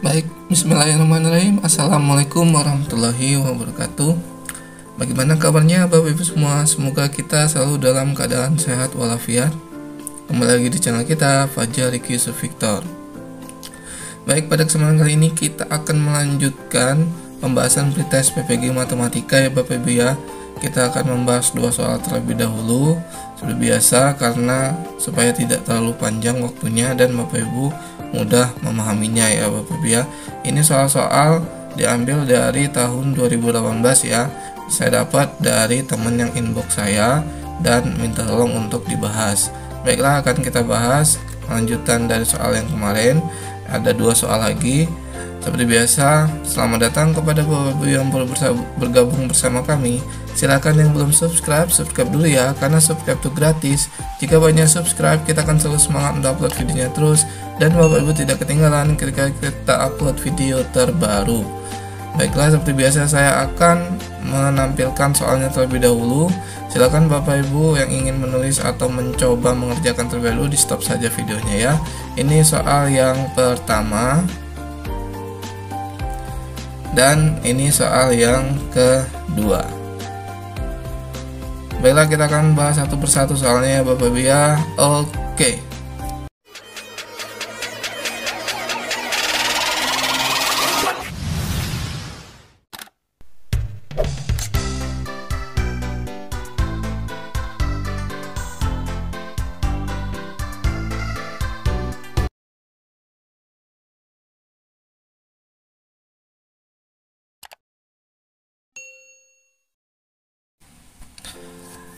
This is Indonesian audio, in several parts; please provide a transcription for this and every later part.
Baik, bismillahirrahmanirrahim. Assalamualaikum warahmatullahi wabarakatuh. Bagaimana kabarnya Bapak Ibu semua? Semoga kita selalu dalam keadaan sehat walafiat. Kembali lagi di channel kita, Fajar Riki Yusuf Victor. Baik, pada kesempatan kali ini kita akan melanjutkan pembahasan pretest PPG Matematika ya Bapak Ibu ya. Kita akan membahas dua soal terlebih dahulu seperti biasa, karena supaya tidak terlalu panjang waktunya dan Bapak Ibu mudah memahaminya ya Bapak Ibu ya. Ini soal-soal diambil dari tahun 2018 ya. Saya dapat dari teman yang inbox saya dan minta tolong untuk dibahas. Baiklah, akan kita bahas lanjutan dari soal yang kemarin. Ada dua soal lagi. Seperti biasa, selamat datang kepada Bapak Ibu yang baru bergabung bersama kami. Silakan yang belum subscribe dulu ya, karena subscribe itu gratis. Jika banyak subscribe, kita akan selalu semangat untuk upload videonya terus, dan Bapak Ibu tidak ketinggalan ketika kita upload video terbaru. Baiklah, seperti biasa saya akan menampilkan soalnya terlebih dahulu. Silakan Bapak Ibu yang ingin menulis atau mencoba mengerjakan terlebih dahulu, di stop saja videonya ya. Ini soal yang pertama, dan ini soal yang kedua. Baiklah, kita akan bahas satu persatu soalnya ya Bapak Ibu ya. Oke.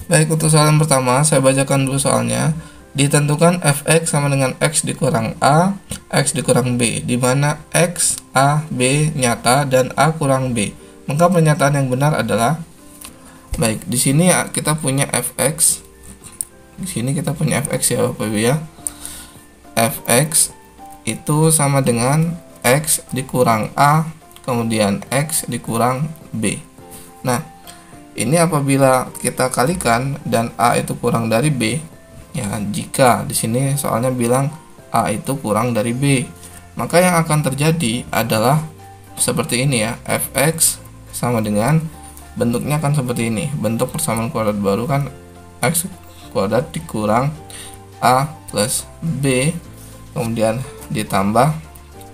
Baik, untuk soal yang pertama, saya bacakan dulu soalnya. Ditentukan fx sama dengan x dikurang a, x dikurang b, di mana x, a, b nyata dan a kurang b. Maka pernyataan yang benar adalah, baik, di sini kita punya fx. Di sini kita punya fx ya Bapak Ibu ya. Fx itu sama dengan x dikurang a, kemudian x dikurang b. Nah, ini apabila kita kalikan dan A itu kurang dari B, ya jika di sini soalnya bilang A itu kurang dari B, maka yang akan terjadi adalah seperti ini ya, fx sama dengan, bentuknya kan seperti ini, bentuk persamaan kuadrat baru kan x kuadrat dikurang A plus B, kemudian ditambah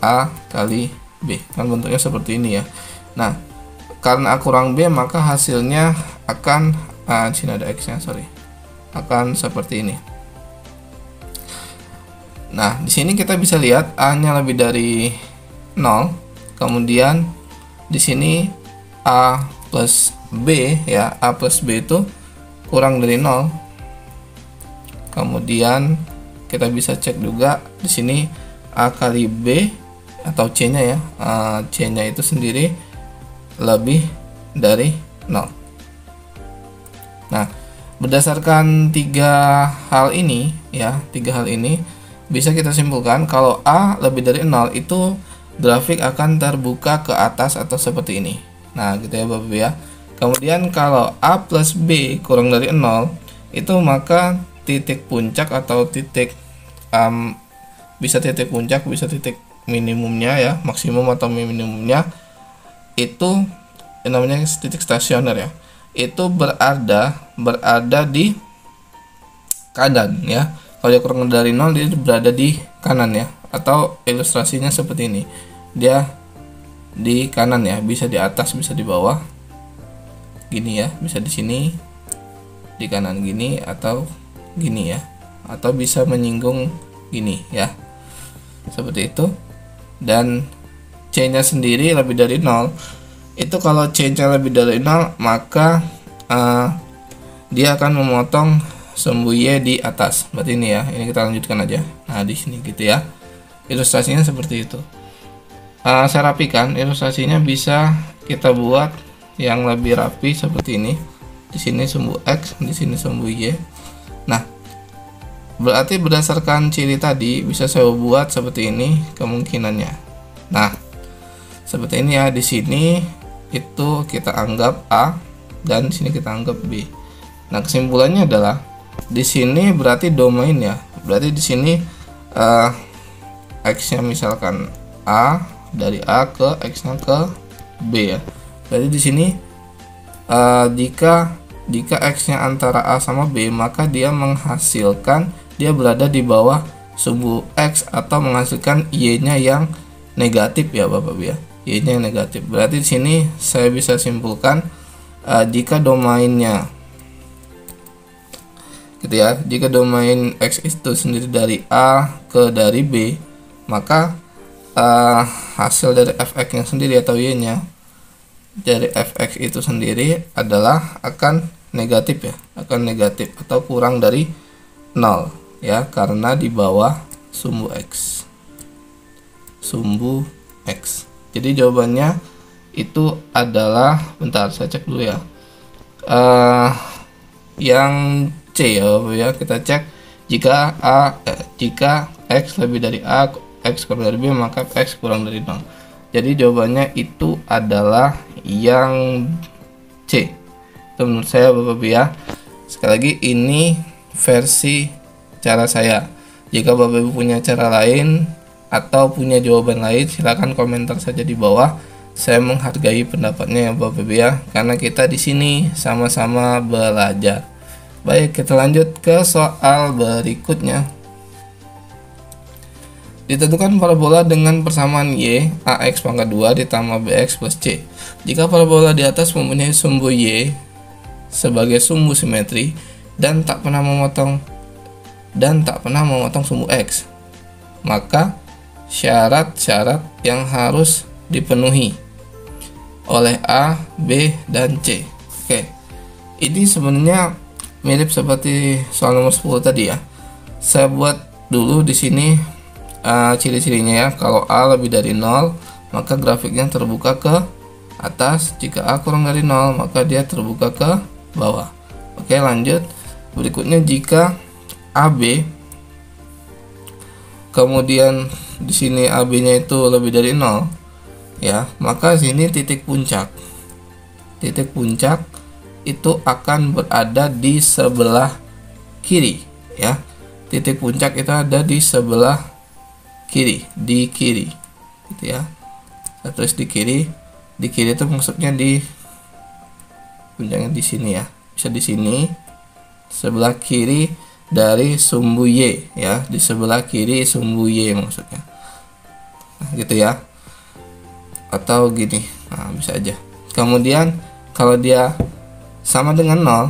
A kali B, kan bentuknya seperti ini ya. Nah, karena A kurang B, maka hasilnya akan di sini ada X-nya, akan seperti ini. Nah, di sini kita bisa lihat A-nya lebih dari 0, kemudian di sini A plus B ya, A plus B itu kurang dari 0. Kemudian kita bisa cek juga di sini A kali B atau C-nya ya, C-nya itu sendiri lebih dari 0. Nah, berdasarkan tiga hal ini bisa kita simpulkan kalau A lebih dari 0 itu grafik akan terbuka ke atas atau seperti ini. Nah, gitu ya Bapak Ibu ya. Kemudian kalau A plus B kurang dari 0 itu maka titik puncak atau titik bisa titik puncak, bisa titik minimumnya ya, maksimum atau minimumnya itu namanya titik stasioner ya, itu berada di kanan ya. Kalau dia kurang dari 0, dia berada di kanan ya, atau ilustrasinya seperti ini, dia di kanan ya, bisa di atas bisa di bawah gini ya, bisa di sini di kanan gini atau gini ya, atau bisa menyinggung gini ya, seperti itu. Dan C-nya sendiri lebih dari 0, itu kalau C-nya lebih dari 0 maka dia akan memotong sumbu Y di atas. Berarti ini ya, ini kita lanjutkan aja. Nah, di sini gitu ya, ilustrasinya seperti itu. Saya rapikan ilustrasinya, bisa kita buat yang lebih rapi seperti ini. Di sini sumbu X, di sini sumbu Y. Nah, berarti berdasarkan ciri tadi bisa saya buat seperti ini kemungkinannya. Nah, seperti ini ya, di sini itu kita anggap A dan di sini kita anggap B. Nah, kesimpulannya adalah di sini berarti domain ya. Berarti di sini X-nya misalkan A, dari A ke X-nya ke B ya. Jadi di sini jika X-nya antara A sama B, maka dia menghasilkan, dia berada di bawah sumbu X atau menghasilkan Y-nya yang negatif ya Bapak Ibu ya. Y-nya yang negatif. Berarti di sini saya bisa simpulkan jika domainnya gitu ya, jika domain X itu sendiri dari A ke dari B, maka hasil dari fx-nya sendiri atau y-nya dari fx itu sendiri adalah akan negatif ya, akan negatif atau kurang dari 0 ya, karena di bawah sumbu x. Jadi jawabannya itu adalah, bentar saya cek dulu ya, yang C ya, kita cek jika X lebih dari A, X kurang dari B, maka X kurang dari 0. Jadi jawabannya itu adalah yang C. Itu menurut saya Bapak Ibu ya. Sekali lagi ini versi cara saya. Jika Bapak Ibu punya cara lain atau punya jawaban lain, silahkan komentar saja di bawah. Saya menghargai pendapatnya ya Bapak Ibu ya, karena kita di sini sama-sama belajar. Baik, kita lanjut ke soal berikutnya. Ditentukan parabola dengan persamaan y ax pangkat 2 ditambah bx plus c. Jika parabola di atas mempunyai sumbu y sebagai sumbu simetri dan tak pernah memotong sumbu x, maka syarat-syarat yang harus dipenuhi oleh A, B, dan C. Oke, ini sebenarnya mirip seperti soal nomor 10 tadi ya. Saya buat dulu di sini ciri-cirinya ya. Kalau A lebih dari 0, maka grafiknya terbuka ke atas. Jika A kurang dari 0, maka dia terbuka ke bawah. Oke, lanjut. Berikutnya jika AB, kemudian di sini AB-nya itu lebih dari 0 ya, maka sini titik puncak itu akan berada di sebelah kiri ya. Titik puncak itu ada di sebelah kiri, di kiri gitu ya. Saya tulis di kiri itu maksudnya di puncaknya di sini ya, bisa di sini sebelah kiri dari sumbu y ya, di sebelah kiri sumbu y maksudnya. Nah, gitu ya, atau gini, nah bisa aja. Kemudian kalau dia sama dengan 0,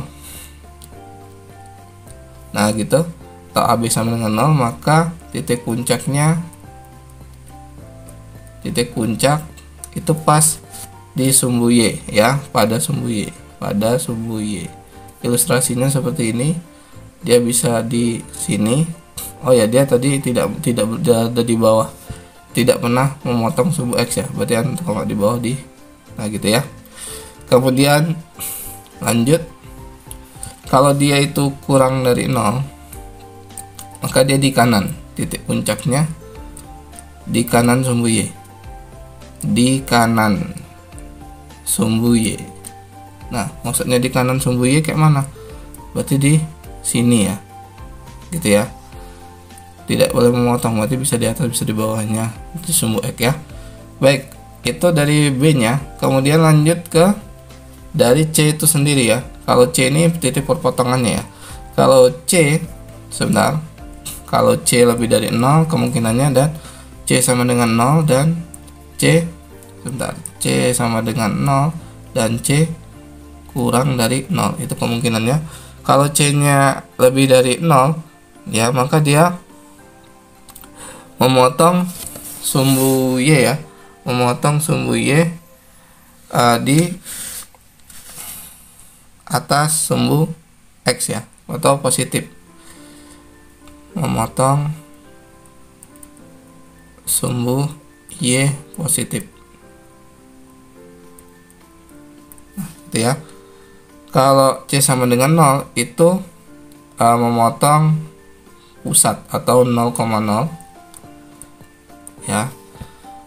nah gitu, atau AB sama dengan 0, maka titik puncak itu pas di sumbu y ya, pada sumbu y. Ilustrasinya seperti ini. Dia bisa di sini. Oh ya, dia tadi tidak berada di bawah, tidak pernah memotong sumbu x ya, berarti kan kalau di bawah di, nah gitu ya. Kemudian lanjut, kalau dia itu kurang dari 0, maka dia di kanan, titik puncaknya di kanan sumbu y, Nah, maksudnya di kanan sumbu y kayak mana? Berarti di sini ya, gitu ya. Tidak boleh memotong, berarti bisa di atas bisa di bawahnya di sumbu x ya. Baik, itu dari B nya. Kemudian lanjut ke dari C itu sendiri ya. Kalau C ini titik perpotongannya ya. Kalau C, sebentar, kalau C lebih dari 0 kemungkinannya, dan C sama dengan 0 dan C, sebentar, C sama dengan 0 dan C kurang dari 0, itu kemungkinannya. Kalau C nya lebih dari 0 ya, maka dia memotong sumbu y ya, di atas sumbu x ya, atau positif, memotong sumbu y positif. Nah, gitu ya. Kalau C sama dengan 0 itu memotong pusat atau 0,0 ya.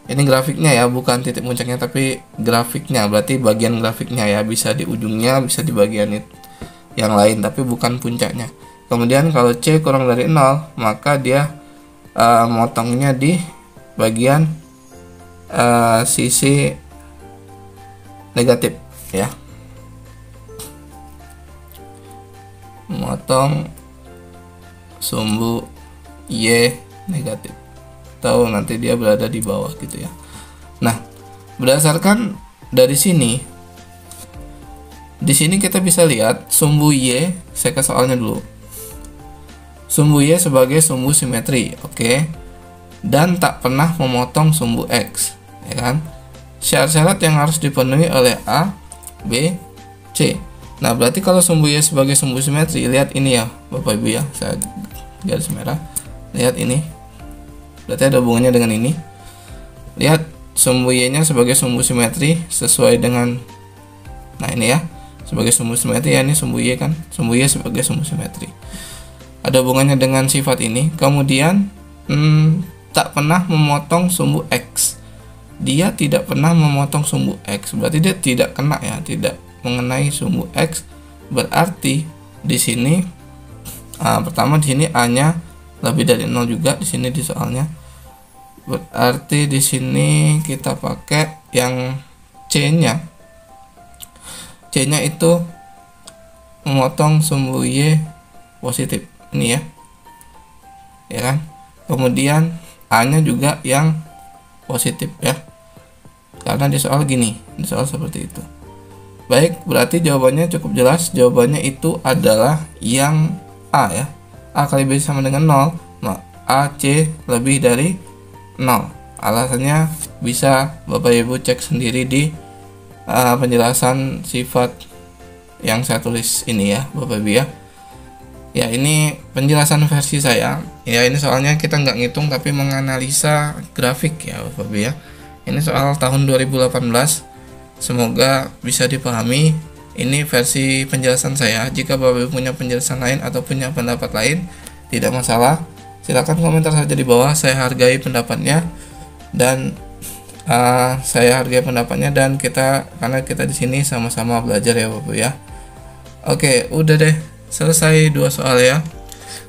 Ini grafiknya ya, bukan titik puncaknya tapi grafiknya, berarti bagian grafiknya ya, bisa di ujungnya, bisa di bagian yang lain, tapi bukan puncaknya. Kemudian kalau C kurang dari 0, maka dia motongnya di bagian sisi negatif ya. Memotong sumbu Y negatif, atau nanti dia berada di bawah gitu ya. Nah, berdasarkan dari sini, di sini kita bisa lihat sumbu Y, saya ke soalnya dulu. Sumbu Y sebagai sumbu simetri, oke. Dan tak pernah memotong sumbu X, ya kan? Syarat-syarat yang harus dipenuhi oleh A, B, C. Nah, berarti kalau sumbu Y sebagai sumbu simetri, lihat ini ya, Bapak Ibu ya, saya garis merah. Lihat ini. Berarti ada hubungannya dengan ini. Lihat sumbu Y-nya sebagai sumbu simetri sesuai dengan, nah ini ya, sebagai sumbu simetri ya, ini sumbu Y kan, sumbu Y sebagai sumbu simetri. Ada hubungannya dengan sifat ini. Kemudian tak pernah memotong sumbu X. Dia tidak pernah memotong sumbu X, berarti dia tidak kena ya, tidak mengenai sumbu X. Berarti di sini pertama di sini A-nya lebih dari 0 juga di sini di soalnya. Berarti di sini kita pakai yang C-nya. C-nya itu memotong sumbu Y positif. Ini ya. Ya kan? Kemudian A-nya juga yang positif ya. Karena di soal gini, di soal seperti itu. Baik, berarti jawabannya cukup jelas. Jawabannya itu adalah yang A ya. A kali B sama dengan 0, AC lebih dari 0. Alasannya bisa Bapak Ibu cek sendiri di penjelasan sifat yang saya tulis ini ya, Bapak Ibu ya. Ya, ini penjelasan versi saya. Ya, ini soalnya kita nggak ngitung tapi menganalisa grafik ya, Bapak Ibu ya. Ini soal tahun 2018. Semoga bisa dipahami. Ini versi penjelasan saya. Jika Bapak Ibu punya penjelasan lain atau punya pendapat lain, tidak masalah. Silakan komentar saja di bawah. Saya hargai pendapatnya dan karena kita di sini sama-sama belajar ya Bapak ya. Oke, udah deh. Selesai 2 soal ya.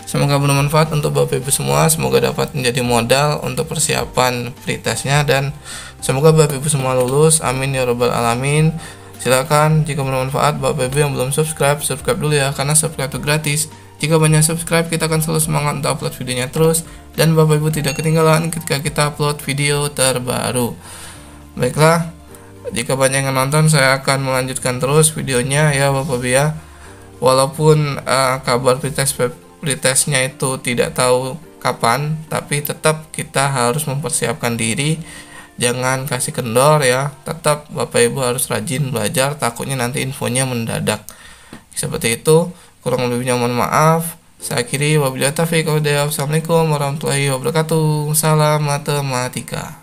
Semoga bermanfaat untuk Bapak Ibu semua. Semoga dapat menjadi modal untuk persiapan pretestnya dan semoga Bapak Ibu semua lulus. Amin ya robbal alamin. Silakan jika bermanfaat Bapak Ibu yang belum subscribe dulu ya, karena subscribe itu gratis. Jika banyak subscribe, kita akan selalu semangat untuk upload videonya terus, dan Bapak Ibu tidak ketinggalan ketika kita upload video terbaru. Baiklah, jika banyak yang nonton, saya akan melanjutkan terus videonya ya Bapak Ibu ya. Walaupun kabar pretestnya itu tidak tahu kapan, tapi tetap kita harus mempersiapkan diri. Jangan kasih kendor ya, tetap Bapak Ibu harus rajin belajar, takutnya nanti infonya mendadak. Seperti itu, kurang lebihnya mohon maaf. Saya akhiri, wabillahi taufiq wal hidayah. Wassalamualaikum warahmatullahi wabarakatuh. Salam matematika.